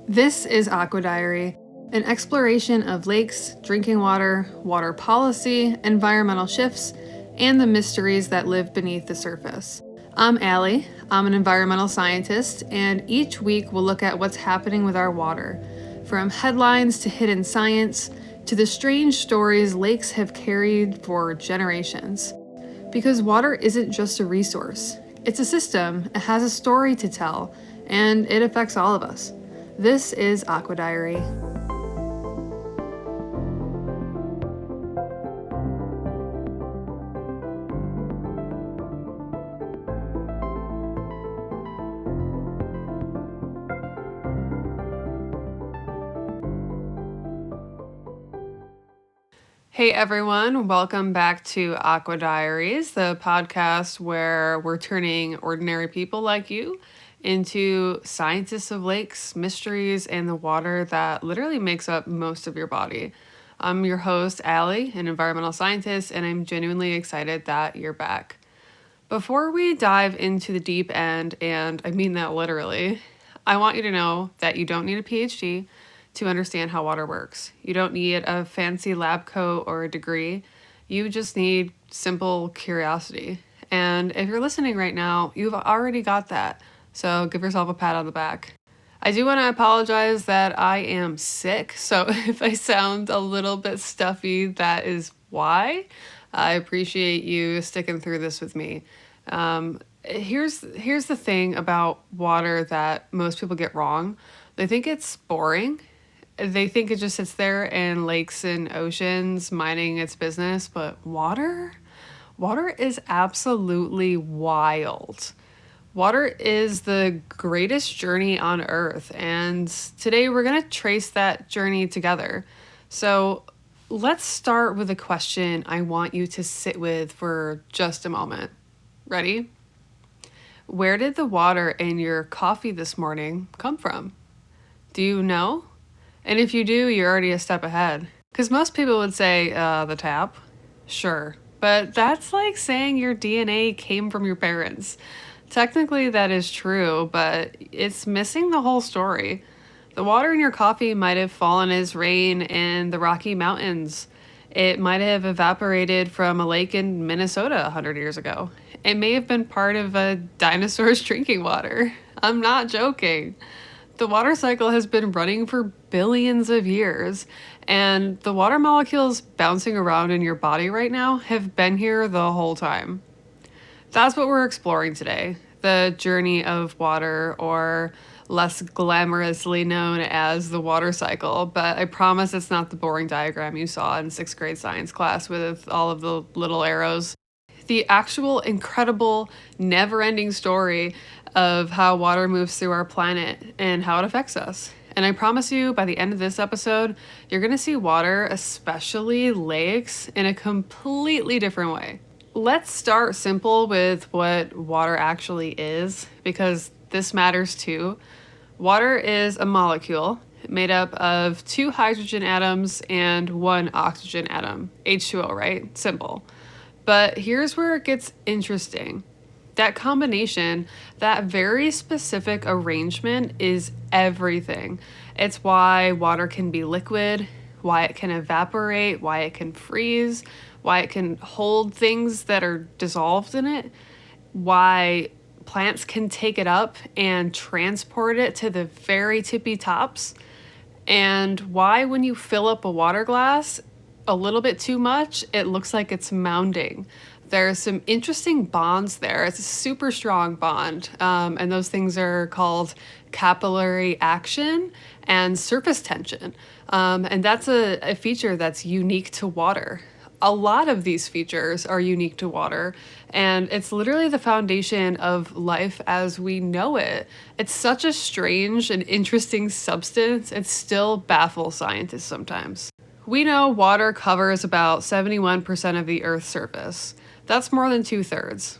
This is AquaDiary, an exploration of lakes, drinking water, water policy, environmental shifts, and the mysteries that live beneath the surface. I'm Allie, I'm an environmental scientist, and each week we'll look at what's happening with our water, from headlines to hidden science, to the strange stories lakes have carried for generations. Because water isn't just a resource, it's a system, it has a story to tell, and it affects all of us. This is AquaDiary. Hey everyone, welcome back to AquaDiaries, the podcast where we're turning ordinary people like you into scientists of lakes, mysteries, and the water that literally makes up most of your body. I'm your host, Allie, an environmental scientist, and I'm genuinely excited that you're back. Before we dive into the deep end, and I mean that literally, I want you to know that you don't need a PhD to understand how water works. You don't need a fancy lab coat or a degree. You just need simple curiosity. And if you're listening right now, you've already got that. So give yourself a pat on the back. I do want to apologize that I am sick. So if I sound a little bit stuffy, that is why. I appreciate you sticking through this with me. Here's the thing about water that most people get wrong. They think it's boring. They think it just sits there in lakes and oceans minding its business, but water is absolutely wild. Water is the greatest journey on Earth, and today we're going to trace that journey together. So let's start with a question I want you to sit with for just a moment. Ready? Where did the water in your coffee this morning come from? Do you know? And if you do, you're already a step ahead. Because most people would say, the tap. Sure. But that's like saying your DNA came from your parents. Technically, that is true, but it's missing the whole story. The water in your coffee might have fallen as rain in the Rocky Mountains. It might have evaporated from a lake in Minnesota 100 years ago. It may have been part of a dinosaur's drinking water. I'm not joking. The water cycle has been running for billions of years, and the water molecules bouncing around in your body right now have been here the whole time. That's what we're exploring today, the journey of water, or less glamorously known as the water cycle, but I promise it's not the boring diagram you saw in 6th grade science class with all of the little arrows. The actual incredible, never-ending story of how water moves through our planet and how it affects us. And I promise you, by the end of this episode, you're going to see water, especially lakes, in a completely different way. Let's start simple with what water actually is, because this matters too. Water is a molecule made up of 2 hydrogen atoms and 1 oxygen atom. H2O, right? Simple. But here's where it gets interesting. That combination, that very specific arrangement is everything. It's why water can be liquid, why it can evaporate, why it can freeze, why it can hold things that are dissolved in it, why plants can take it up and transport it to the very tippy tops, and why when you fill up a water glass a little bit too much, it looks like it's mounding. There's some interesting bonds there. It's a super strong bond, and those things are called capillary action and surface tension. And that's a feature that's unique to water. A lot of these features are unique to water, and it's literally the foundation of life as we know it. It's such a strange and interesting substance, it still baffles scientists sometimes. We know water covers about 71% of the Earth's surface. That's more than 2/3.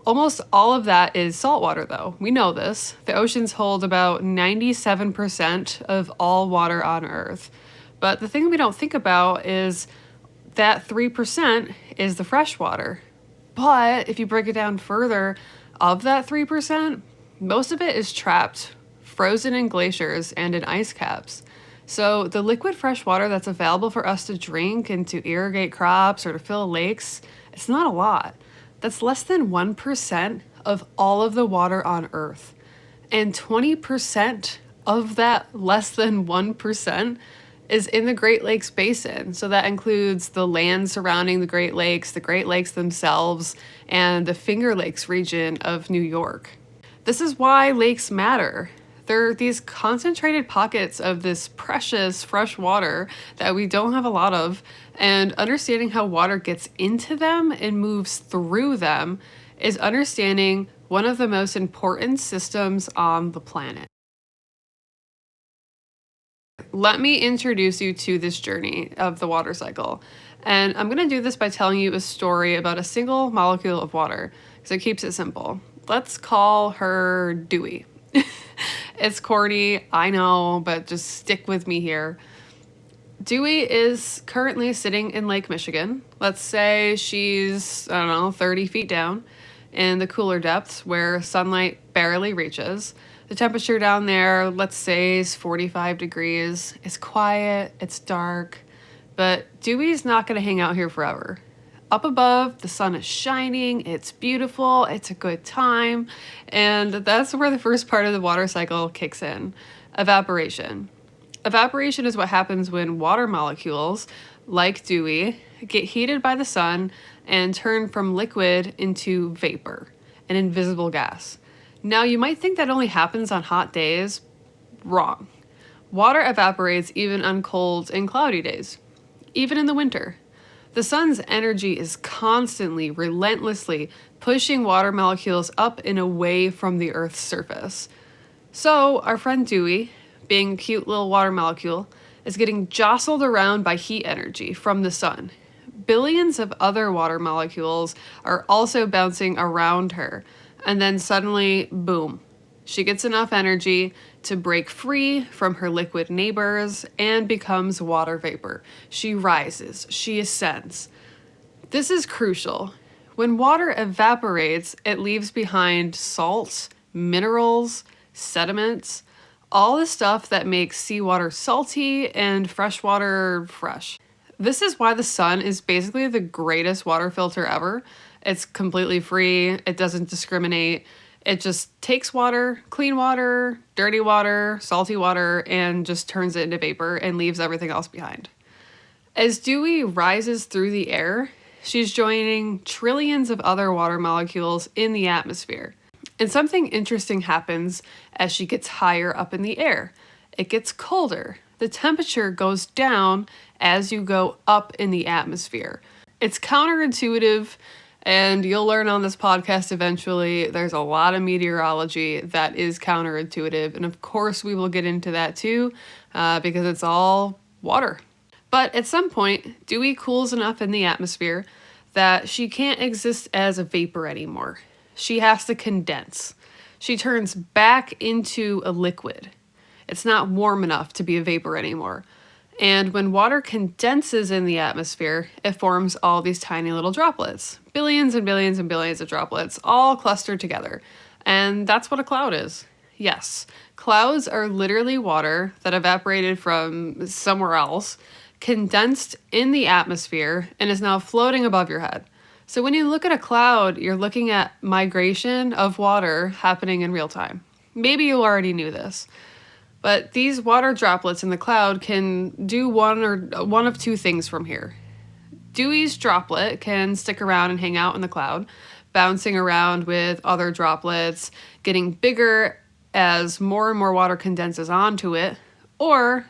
Almost all of that is saltwater, though. We know this. The oceans hold about 97% of all water on Earth. But the thing we don't think about is that 3% is the fresh water. But if you break it down further, of that 3%, most of it is trapped frozen in glaciers and in ice caps. So the liquid fresh water that's available for us to drink and to irrigate crops or to fill lakes, it's not a lot. That's less than 1% of all of the water on Earth. And 20% of that less than 1% is in the Great Lakes Basin. So that includes the land surrounding the Great Lakes themselves, and the Finger Lakes region of New York. This is why lakes matter. They're these concentrated pockets of this precious fresh water that we don't have a lot of, and understanding how water gets into them and moves through them is understanding one of the most important systems on the planet. Let me introduce you to this journey of the water cycle. And I'm going to do this by telling you a story about a single molecule of water, because it keeps it simple. Let's call her Dewey. It's corny, I know, but just stick with me here. Dewey is currently sitting in Lake Michigan. Let's say she's, 30 feet down in the cooler depths where sunlight barely reaches. The temperature down there, let's say, is 45 degrees. It's quiet, it's dark, but Dewey's not going to hang out here forever. Up above, the sun is shining, it's beautiful, it's a good time, and that's where the first part of the water cycle kicks in, evaporation. Evaporation is what happens when water molecules, like Dewey, get heated by the sun and turn from liquid into vapor, an invisible gas. Now, you might think that only happens on hot days. Wrong. Water evaporates even on cold and cloudy days, even in the winter. The sun's energy is constantly, relentlessly pushing water molecules up and away from the Earth's surface. So, our friend Dewey, being a cute little water molecule, is getting jostled around by heat energy from the sun. Billions of other water molecules are also bouncing around her. And then suddenly, boom, she gets enough energy to break free from her liquid neighbors and becomes water vapor. She rises, she ascends. This is crucial. When water evaporates, it leaves behind salts, minerals, sediments, all the stuff that makes seawater salty and freshwater fresh. This is why the sun is basically the greatest water filter ever. It's completely free, it doesn't discriminate. It just takes water, clean water, dirty water, salty water, and just turns it into vapor and leaves everything else behind. As Dewey rises through the air, she's joining trillions of other water molecules in the atmosphere. And something interesting happens as she gets higher up in the air. It gets colder. The temperature goes down as you go up in the atmosphere. It's counterintuitive, and you'll learn on this podcast eventually. There's a lot of meteorology that is counterintuitive, and of course we will get into that too, because it's all water. But at some point, Dewey cools enough in the atmosphere that she can't exist as a vapor anymore. She has to condense. She turns back into a liquid. It's not warm enough to be a vapor anymore. And when water condenses in the atmosphere, it forms all these tiny little droplets. Billions and billions and billions of droplets, all clustered together. And that's what a cloud is. Yes, clouds are literally water that evaporated from somewhere else, condensed in the atmosphere, and is now floating above your head. So when you look at a cloud, you're looking at migration of water happening in real time. Maybe you already knew this. But these water droplets in the cloud can do one of two things from here. Dewey's droplet can stick around and hang out in the cloud, bouncing around with other droplets, getting bigger as more and more water condenses onto it. Or,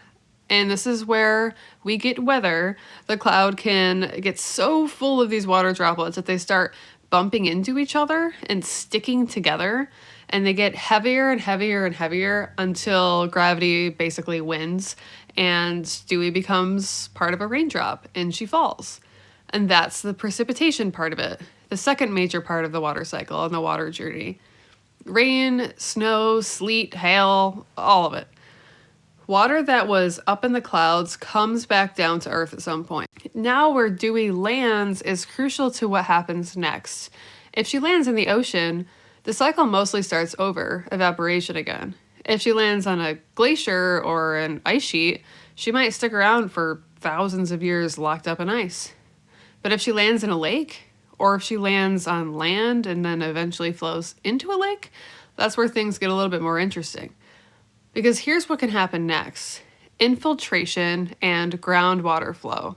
and this is where we get weather, the cloud can get so full of these water droplets that they start bumping into each other and sticking together. And they get heavier and heavier and heavier until gravity basically wins and Dewey becomes part of a raindrop and she falls. And that's the precipitation part of it, the second major part of the water cycle and the water journey. Rain, snow, sleet, hail, all of it. Water that was up in the clouds comes back down to Earth at some point. Now where Dewey lands is crucial to what happens next. If she lands in the ocean, the cycle mostly starts over, evaporation again. If she lands on a glacier or an ice sheet, she might stick around for thousands of years locked up in ice. But if she lands in a lake, or if she lands on land and then eventually flows into a lake, that's where things get a little bit more interesting. Because here's what can happen next: infiltration and groundwater flow.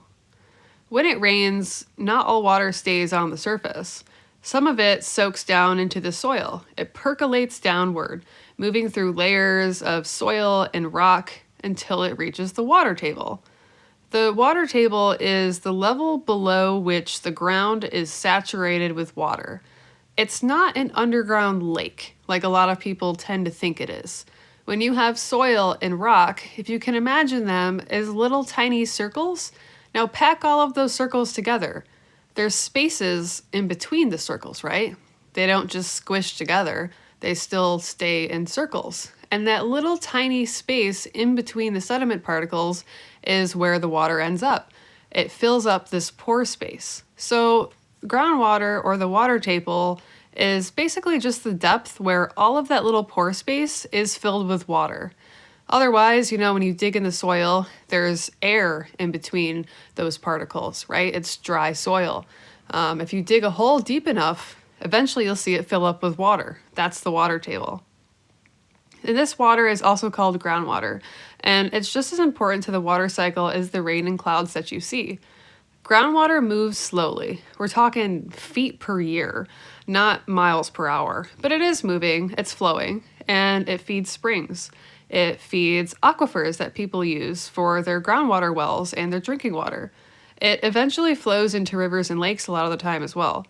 When it rains, not all water stays on the surface. Some of it soaks down into the soil. It percolates downward, moving through layers of soil and rock until it reaches the water table. The water table is the level below which the ground is saturated with water. It's not an underground lake, like a lot of people tend to think it is. When you have soil and rock, if you can imagine them as little tiny circles, now pack all of those circles together. There's spaces in between the circles, right? They don't just squish together, they still stay in circles. And that little tiny space in between the sediment particles is where the water ends up. It fills up this pore space. So groundwater, or the water table, is basically just the depth where all of that little pore space is filled with water. Otherwise, when you dig in the soil, there's air in between those particles, right? It's dry soil. If you dig a hole deep enough, eventually you'll see it fill up with water. That's the water table. And this water is also called groundwater, and it's just as important to the water cycle as the rain and clouds that you see. Groundwater moves slowly. We're talking feet per year, not miles per hour. But it is moving, it's flowing, and it feeds springs. It feeds aquifers that people use for their groundwater wells and their drinking water. It eventually flows into rivers and lakes a lot of the time as well.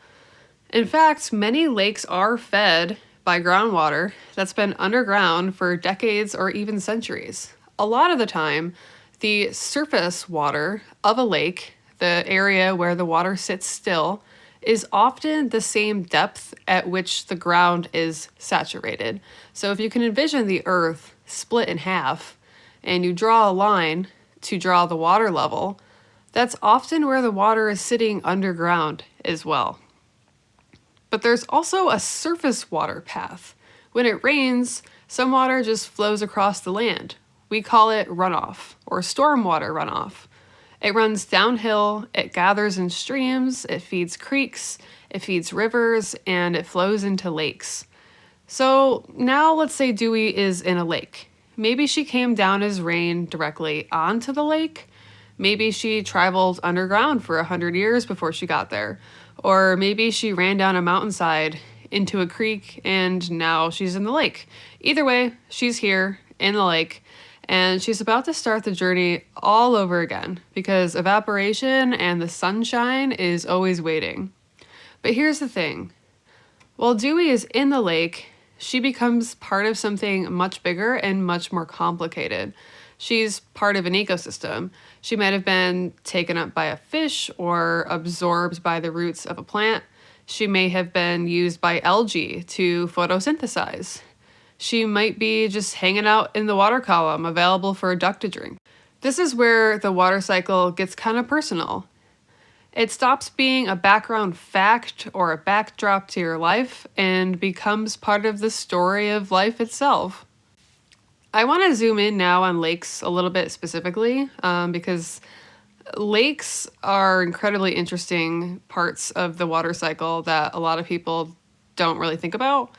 In fact, many lakes are fed by groundwater that's been underground for decades or even centuries. A lot of the time, the surface water of a lake, the area where the water sits still, is often the same depth at which the ground is saturated. So if you can envision the earth split in half and you draw a line to draw the water level, that's often where the water is sitting underground as well. But there's also a surface water path. When it rains, some water just flows across the land. We call it runoff, or stormwater runoff. It runs downhill, it gathers in streams, it feeds creeks, it feeds rivers, and it flows into lakes. So now let's say Dewey is in a lake. Maybe she came down as rain directly onto the lake. Maybe she traveled underground for 100 years before she got there. Or maybe she ran down a mountainside into a creek and now she's in the lake. Either way, she's here in the lake, and she's about to start the journey all over again because evaporation and the sunshine is always waiting. But here's the thing. While Dewey is in the lake, she becomes part of something much bigger and much more complicated. She's part of an ecosystem. She might have been taken up by a fish or absorbed by the roots of a plant. She may have been used by algae to photosynthesize. She might be just hanging out in the water column, available for a duck to drink. This is where the water cycle gets kind of personal. It stops being a background fact or a backdrop to your life and becomes part of the story of life itself. I want to zoom in now on lakes a little bit specifically, because lakes are incredibly interesting parts of the water cycle that a lot of people don't really think about.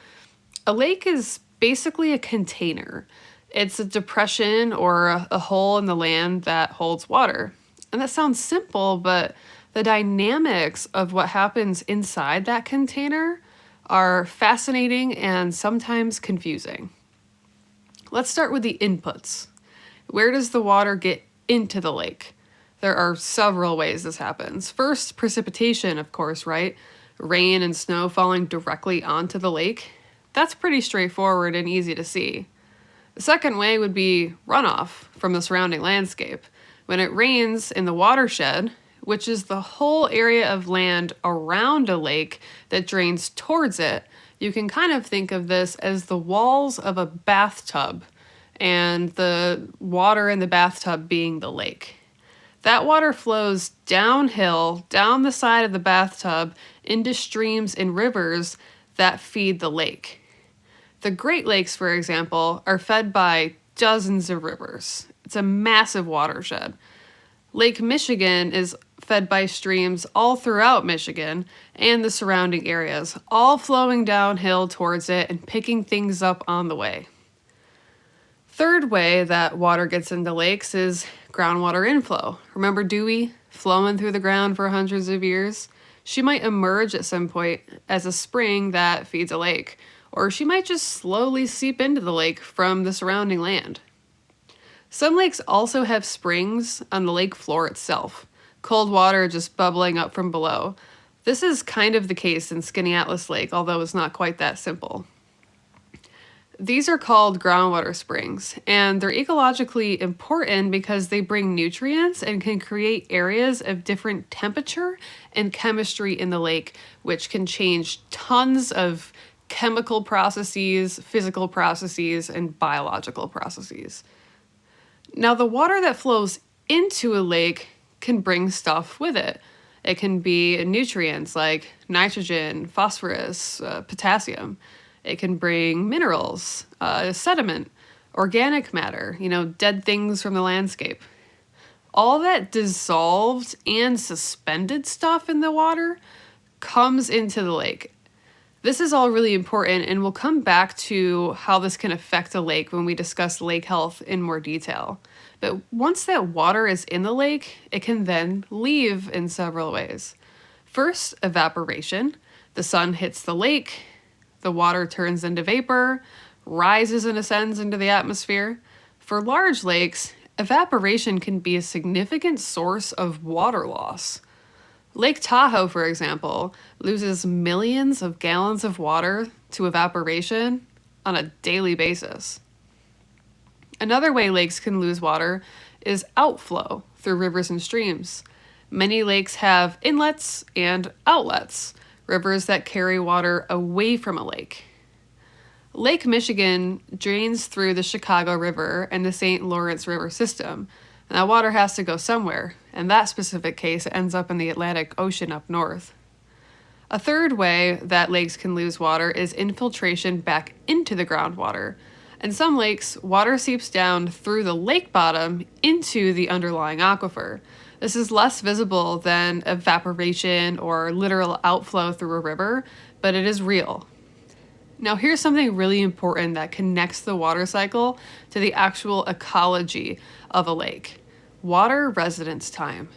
A lake is basically a container. It's a depression or a hole in the land that holds water. And that sounds simple, but the dynamics of what happens inside that container are fascinating and sometimes confusing. Let's start with the inputs. Where does the water get into the lake? There are several ways this happens. First, precipitation, of course, right? Rain and snow falling directly onto the lake. That's pretty straightforward and easy to see. The second way would be runoff from the surrounding landscape. When it rains in the watershed, which is the whole area of land around a lake that drains towards it, you can kind of think of this as the walls of a bathtub and the water in the bathtub being the lake. That water flows downhill, down the side of the bathtub, into streams and rivers that feed the lake. The Great Lakes, for example, are fed by dozens of rivers. It's a massive watershed. Lake Michigan is fed by streams all throughout Michigan and the surrounding areas, all flowing downhill towards it and picking things up on the way. Third way that water gets into lakes is groundwater inflow. Remember Dewey flowing through the ground for hundreds of years? She might emerge at some point as a spring that feeds a lake, or she might just slowly seep into the lake from the surrounding land. Some lakes also have springs on the lake floor itself, cold water just bubbling up from below. This is kind of the case in Skinny Atlas Lake, although it's not quite that simple. These are called groundwater springs, and they're ecologically important because they bring nutrients and can create areas of different temperature and chemistry in the lake, which can change tons of chemical processes, physical processes, and biological processes. Now, the water that flows into a lake can bring stuff with it. It can be nutrients like nitrogen, phosphorus, potassium. It can bring minerals, sediment, organic matter, dead things from the landscape. All that dissolved and suspended stuff in the water comes into the lake. This is all really important, and we'll come back to how this can affect a lake when we discuss lake health in more detail. But once that water is in the lake, it can then leave in several ways. First, evaporation. The sun hits the lake, the water turns into vapor, rises and ascends into the atmosphere. For large lakes, evaporation can be a significant source of water loss. Lake Tahoe, for example, loses millions of gallons of water to evaporation on a daily basis. Another way lakes can lose water is outflow through rivers and streams. Many lakes have inlets and outlets, rivers that carry water away from a lake. Lake Michigan drains through the Chicago River and the St. Lawrence River system. And that water has to go somewhere. In that specific case, it ends up in the Atlantic Ocean up north. A third way that lakes can lose water is infiltration back into the groundwater. In some lakes, water seeps down through the lake bottom into the underlying aquifer. This is less visible than evaporation or literal outflow through a river, but it is real. Now, here's something really important that connects the water cycle to the actual ecology of a lake. Water residence time.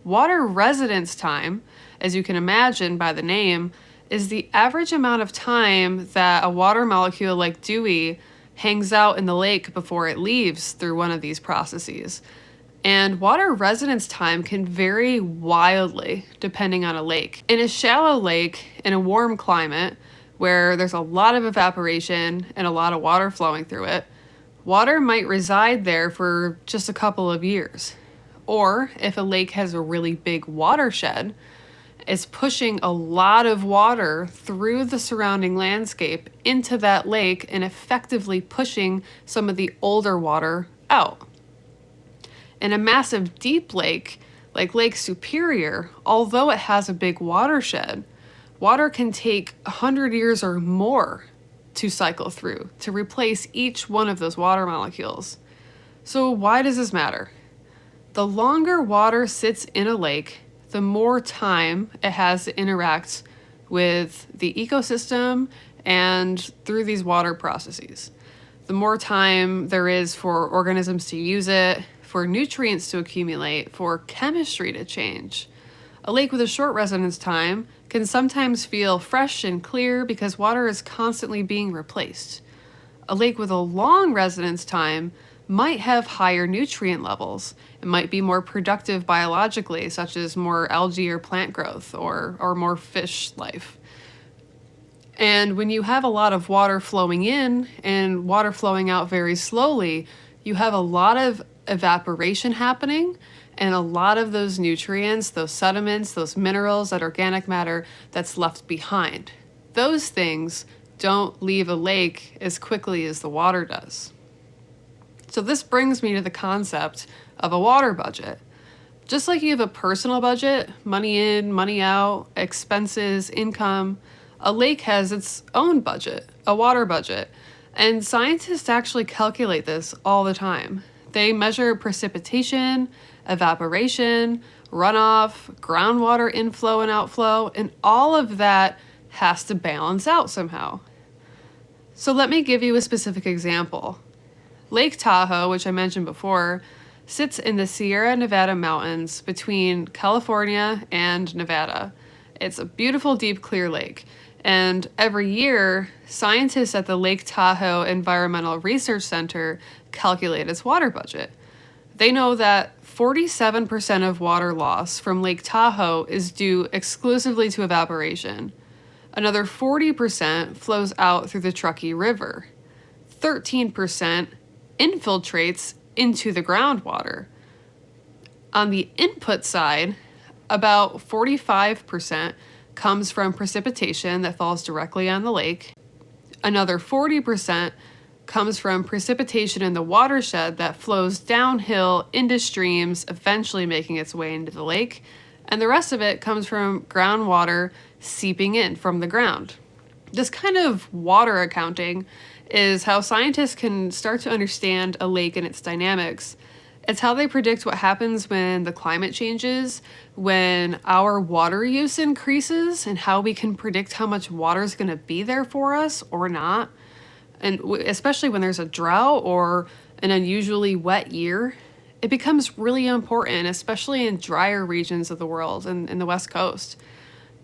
Water residence time, as you can imagine by the name, is the average amount of time that a water molecule like Dewey hangs out in the lake before it leaves through one of these processes. And water residence time can vary wildly depending on a lake. In a shallow lake, in a warm climate, where there's a lot of evaporation and a lot of water flowing through it, water might reside there for just a couple of years. Or if a lake has a really big watershed, it's pushing a lot of water through the surrounding landscape into that lake and effectively pushing some of the older water out. In a massive deep lake, like Lake Superior, although it has a big watershed, water can take 100 years or more to cycle through to replace each one of those water molecules. So why does this matter? The longer water sits in a lake, the more time it has to interact with the ecosystem and through these water processes. The more time there is for organisms to use it, for nutrients to accumulate, for chemistry to change. A lake with a short residence time can sometimes feel fresh and clear because water is constantly being replaced. A lake with a long residence time might have higher nutrient levels. It might be more productive biologically, such as more algae or plant growth or more fish life. And when you have a lot of water flowing in and water flowing out very slowly, you have a lot of evaporation happening, and a lot of those nutrients, those sediments, those minerals, that organic matter that's left behind. Those things don't leave a lake as quickly as the water does. So this brings me to the concept of a water budget. Just like you have a personal budget, money in, money out, expenses, income, A lake has its own budget, a water budget, and scientists actually calculate this all the time. They measure precipitation, evaporation, runoff, groundwater inflow and outflow, and all of that has to balance out somehow. So let me give you a specific example. Lake Tahoe, which I mentioned before, sits in the Sierra Nevada mountains between California and Nevada. It's a beautiful, deep, clear lake. And every year, scientists at the Lake Tahoe Environmental Research Center calculate its water budget. They know that 47% of water loss from Lake Tahoe is due exclusively to evaporation. Another 40% flows out through the Truckee River. 13% infiltrates into the groundwater. On the input side, about 45% comes from precipitation that falls directly on the lake. Another 40% comes from precipitation in the watershed that flows downhill into streams, eventually making its way into the lake. And the rest of it comes from groundwater seeping in from the ground. This kind of water accounting is how scientists can start to understand a lake and its dynamics. It's how they predict what happens when the climate changes, when our water use increases, and how we can predict how much water is going to be there for us or not. And especially when there's a drought or an unusually wet year, it becomes really important, especially in drier regions of the world and in the West Coast.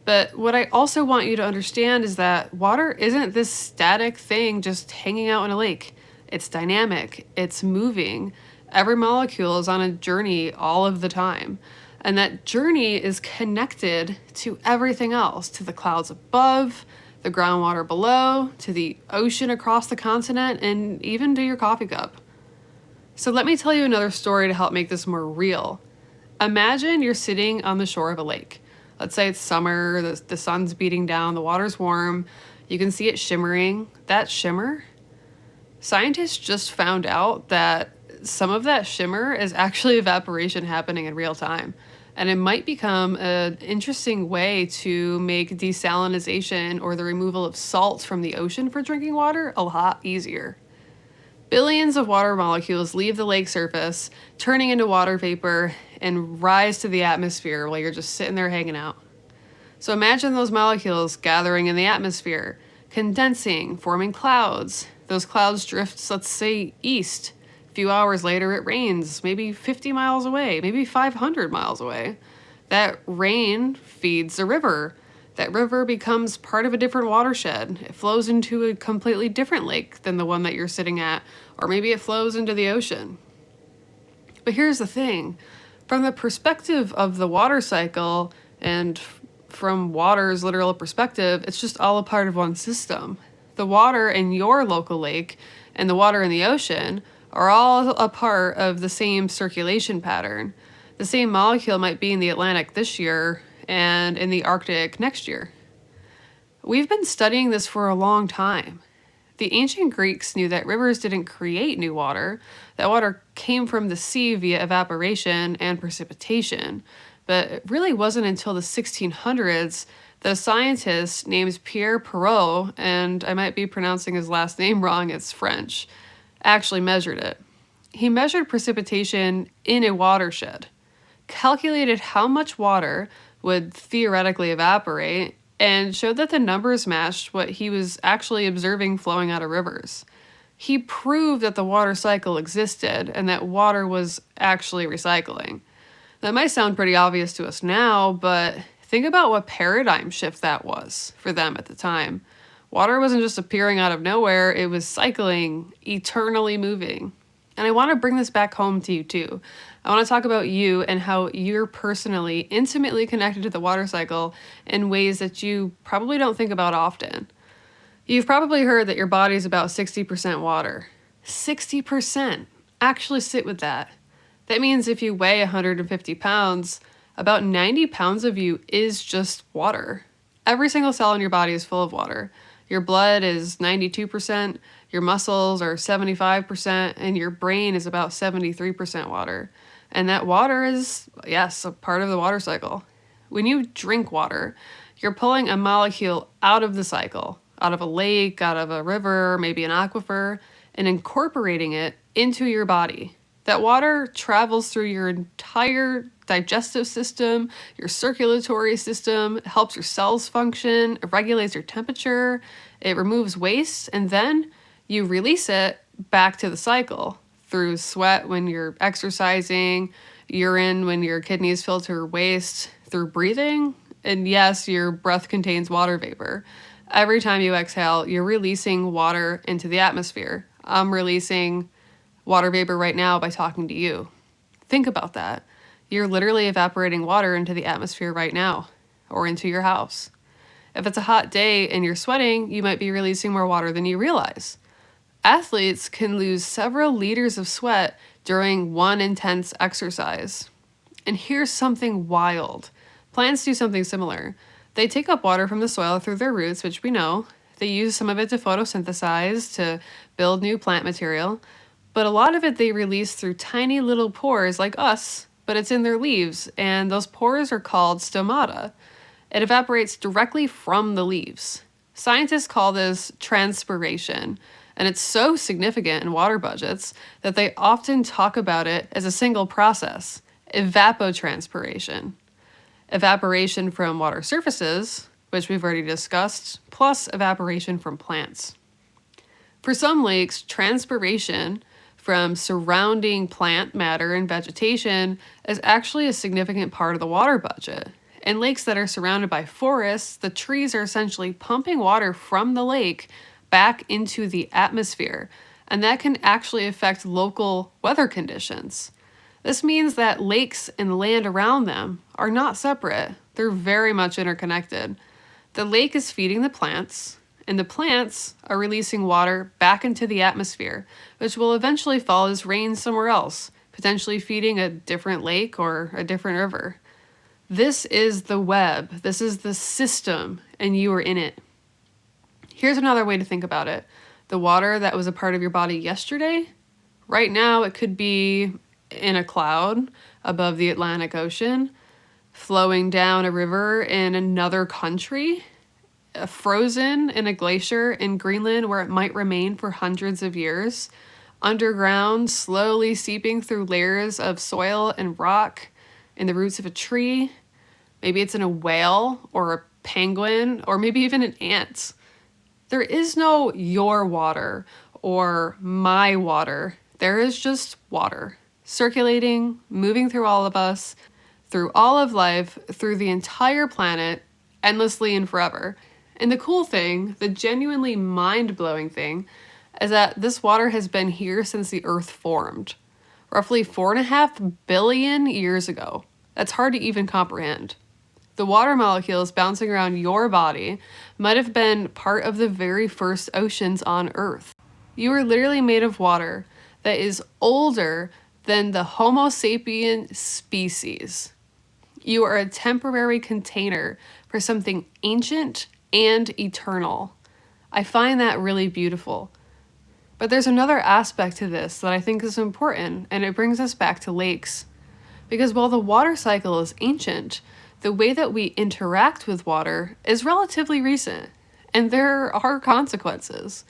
But what I also want you to understand is that water isn't this static thing just hanging out in a lake. It's dynamic, it's moving. Every molecule is on a journey all of the time. And that journey is connected to everything else, to the clouds above, the groundwater below, to the ocean across the continent, and even to your coffee cup. So let me tell you another story to help make this more real. Imagine you're sitting on the shore of a lake. Let's say it's summer, the sun's beating down, the water's warm, you can see it shimmering. That shimmer, scientists just found out that some of that shimmer is actually evaporation happening in real time. And it might become an interesting way to make desalination or the removal of salt from the ocean for drinking water a lot easier. Billions of water molecules leave the lake surface, turning into water vapor, and rise to the atmosphere while you're just sitting there hanging out. So imagine those molecules gathering in the atmosphere, condensing, forming clouds. Those clouds drift, let's say, east. A few hours later, it rains, maybe 50 miles away, maybe 500 miles away. That rain feeds a river. That river becomes part of a different watershed. It flows into a completely different lake than the one that you're sitting at, or maybe it flows into the ocean. But here's the thing. From the perspective of the water cycle, and from water's literal perspective, it's just all a part of one system. The water in your local lake and the water in the ocean are all a part of the same circulation pattern. The same molecule might be in the Atlantic this year and in the Arctic next year. We've been studying this for a long time. The ancient Greeks knew that rivers didn't create new water. That water came from the sea via evaporation and precipitation. But it really wasn't until the 1600s that a scientist named Pierre Perrault, and I might be pronouncing his last name wrong, it's French, actually measured it. He measured precipitation in a watershed, calculated how much water would theoretically evaporate, and showed that the numbers matched what he was actually observing flowing out of rivers. He proved that the water cycle existed and that water was actually recycling. That might sound pretty obvious to us now, but think about what paradigm shift that was for them at the time. Water wasn't just appearing out of nowhere, it was cycling, eternally moving. And I want to bring this back home to you too. I want to talk about you and how you're personally, intimately connected to the water cycle in ways that you probably don't think about often. You've probably heard that your body is about 60% water. 60%. Actually sit with that. That means if you weigh 150 pounds, about 90 pounds of you is just water. Every single cell in your body is full of water. Your blood is 92%, your muscles are 75%, and your brain is about 73% water. And that water is, yes, a part of the water cycle. When you drink water, You're pulling a molecule out of the cycle, out of a lake, out of a river, maybe an aquifer, and incorporating it into your body. That water travels through your entire digestive system, your circulatory system, it helps your cells function, it regulates your temperature, it removes waste, and then you release it back to the cycle through sweat when you're exercising, urine when your kidneys filter waste, through breathing, and yes, your breath contains water vapor. Every time you exhale, you're releasing water into the atmosphere. I'm releasing water vapor right now by talking to you. Think about that. You're literally evaporating water into the atmosphere right now, or into your house. If it's a hot day and you're sweating, you might be releasing more water than you realize. Athletes can lose several liters of sweat during one intense exercise. And here's something wild. Plants do something similar. They take up water from the soil through their roots, which we know. They use some of it to photosynthesize, to build new plant material. But a lot of it they release through tiny little pores like us, but it's in their leaves, and those pores are called stomata. It evaporates directly from the leaves. Scientists call this transpiration, and it's so significant in water budgets that they often talk about it as a single process, evapotranspiration. Evaporation from water surfaces, which we've already discussed, plus evaporation from plants. For some lakes, transpiration from surrounding plant matter and vegetation is actually a significant part of the water budget. In lakes that are surrounded by forests, the trees are essentially pumping water from the lake back into the atmosphere, and that can actually affect local weather conditions. This means that lakes and the land around them are not separate. They're very much interconnected. The lake is feeding the plants, and the plants are releasing water back into the atmosphere, which will eventually fall as rain somewhere else, potentially feeding a different lake or a different river. This is the web. This is the system, and you are in it. Here's another way to think about it. The water that was a part of your body yesterday, right now it could be in a cloud above the Atlantic Ocean, flowing down a river in another country, frozen in a glacier in Greenland where it might remain for hundreds of years, underground, slowly seeping through layers of soil and rock in the roots of a tree. Maybe it's in a whale or a penguin or maybe even an ant. There is no your water or my water. There is just water, circulating, moving through all of us, through all of life, through the entire planet, endlessly and forever. And the cool thing, the genuinely mind-blowing thing, is that this water has been here since the Earth formed, roughly 4.5 billion years ago. That's hard to even comprehend. The water molecules bouncing around your body might have been part of the very first oceans on Earth. You are literally made of water that is older than the Homo sapien species. You are a temporary container for something ancient and eternal. I find that really beautiful. But there's another aspect to this that I think is important, and it brings us back to lakes. Because while the water cycle is ancient, the way that we interact with water is relatively recent, and there are consequences.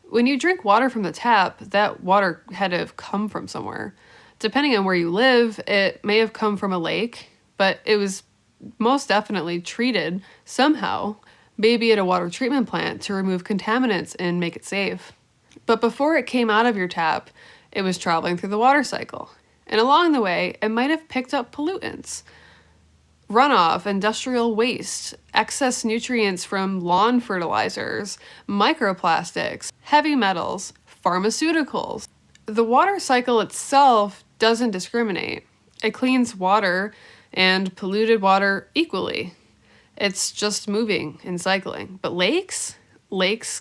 When you drink water from the tap, that water had to have come from somewhere. Depending on where you live, it may have come from a lake, but it was most definitely treated somehow, maybe at a water treatment plant to remove contaminants and make it safe. But before it came out of your tap, it was traveling through the water cycle. And along the way, it might have picked up pollutants. Runoff, industrial waste, excess nutrients from lawn fertilizers, microplastics, heavy metals, pharmaceuticals. The water cycle itself doesn't discriminate. It cleans water and polluted water equally. It's just moving and cycling. But lakes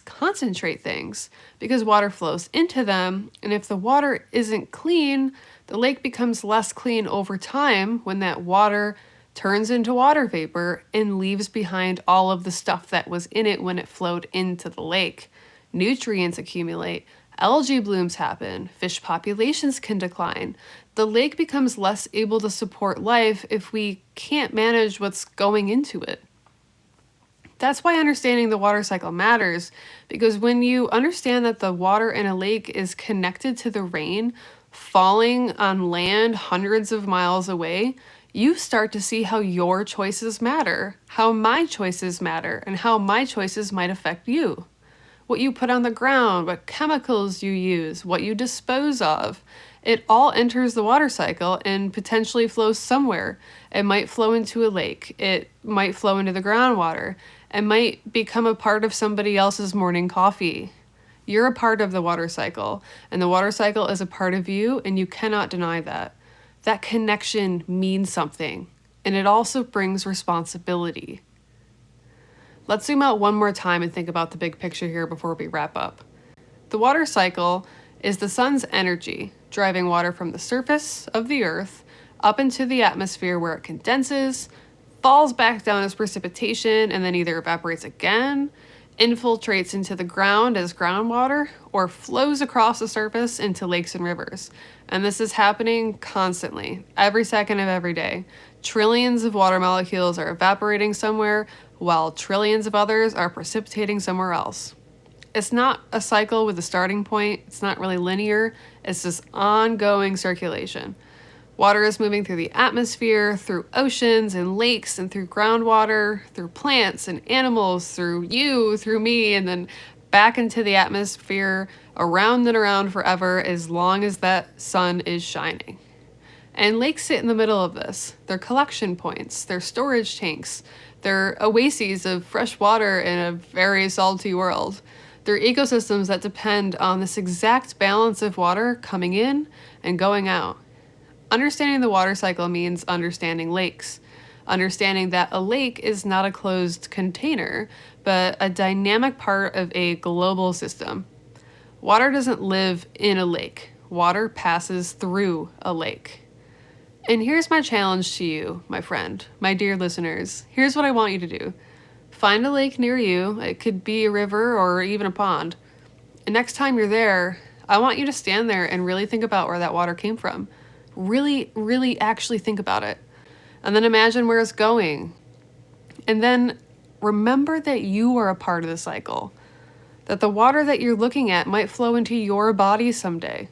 concentrate things because water flows into them, and if the water isn't clean, the lake becomes less clean over time when that water turns into water vapor and leaves behind all of the stuff that was in it when it flowed into the lake. Nutrients accumulate, algae blooms happen, fish populations can decline. The lake becomes less able to support life if we can't manage what's going into it. That's why understanding the water cycle matters, because when you understand that the water in a lake is connected to the rain falling on land hundreds of miles away, you start to see how your choices matter, how my choices matter, and how my choices might affect you. What you put on the ground, what chemicals you use, what you dispose of. It all enters the water cycle and potentially flows somewhere. It might flow into a lake. It might flow into the groundwater. It might become a part of somebody else's morning coffee. You're a part of the water cycle, and the water cycle is a part of you, and you cannot deny that. That connection means something, and it also brings responsibility. Let's zoom out one more time and think about the big picture here before we wrap up. The water cycle is the sun's energy driving water from the surface of the earth up into the atmosphere where it condenses, falls back down as precipitation, and then either evaporates again, infiltrates into the ground as groundwater, or flows across the surface into lakes and rivers. And this is happening constantly, every second of every day. Trillions of water molecules are evaporating somewhere, while trillions of others are precipitating somewhere else. It's not a cycle with a starting point. It's not really linear. It's this ongoing circulation. Water is moving through the atmosphere, through oceans and lakes, and through groundwater, through plants and animals, through you, through me, and then back into the atmosphere, around and around forever, as long as that sun is shining. And lakes sit in the middle of this. They're collection points, they're storage tanks, they're oases of fresh water in a very salty world. They're ecosystems that depend on this exact balance of water coming in and going out. Understanding the water cycle means understanding lakes. Understanding that a lake is not a closed container, but a dynamic part of a global system. Water doesn't live in a lake. Water passes through a lake. And here's my challenge to you, my friend, my dear listeners. Here's what I want you to do. Find a lake near you. It could be a river or even a pond. And next time you're there, I want you to stand there and really think about where that water came from. Really actually think about it. And then imagine where it's going. And then remember that you are a part of the cycle. That the water that you're looking at might flow into your body someday.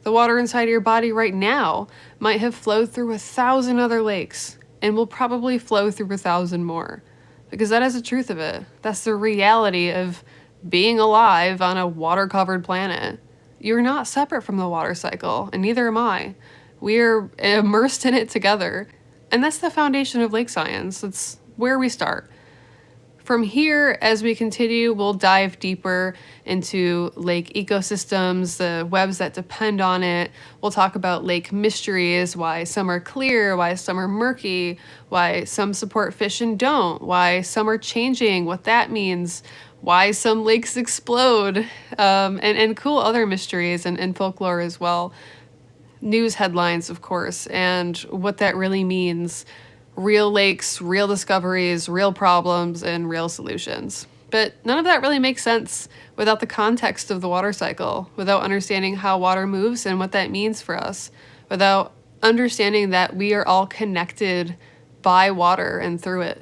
The water inside your body right now might have flowed through 1,000 other lakes and will probably flow through 1,000 more. Because that is the truth of it. That's the reality of being alive on a water-covered planet. You're not separate from the water cycle, and neither am I. We're immersed in it together. And that's the foundation of lake science. It's where we start. From here, as we continue, we'll dive deeper into lake ecosystems, the webs that depend on it. We'll talk about lake mysteries, why some are clear, why some are murky, why some support fish and don't, why some are changing, what that means, why some lakes explode, and cool other mysteries and folklore as well. News headlines, of course, and what that really means. Real lakes, real discoveries, real problems, and real solutions. But none of that really makes sense without the context of the water cycle, without understanding how water moves and what that means for us, without understanding that we are all connected by water and through it.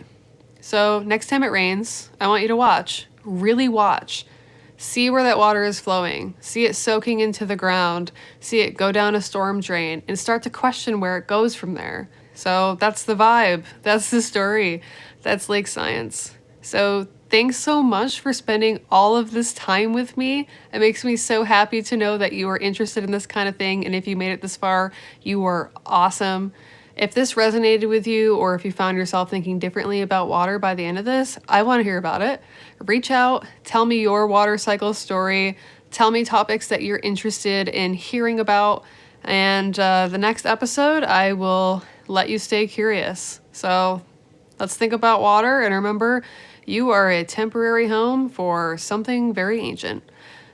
So next time it rains, I want you to watch, really watch. See where that water is flowing, see it soaking into the ground, see it go down a storm drain, and start to question where it goes from there. So that's the vibe. That's the story. That's lake science. So thanks so much for spending all of this time with me. It makes me so happy to know that you are interested in this kind of thing. And if you made it this far, you are awesome. If this resonated with you, or if you found yourself thinking differently about water by the end of this, I want to hear about it. Reach out, tell me your water cycle story, tell me topics that you're interested in hearing about. And the next episode, I will let you stay curious. So let's think about water, and remember, you are a temporary home for something very ancient.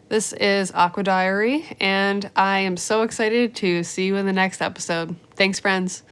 This is AquaDiary, and I am so excited to see you in the next episode. Thanks, friends.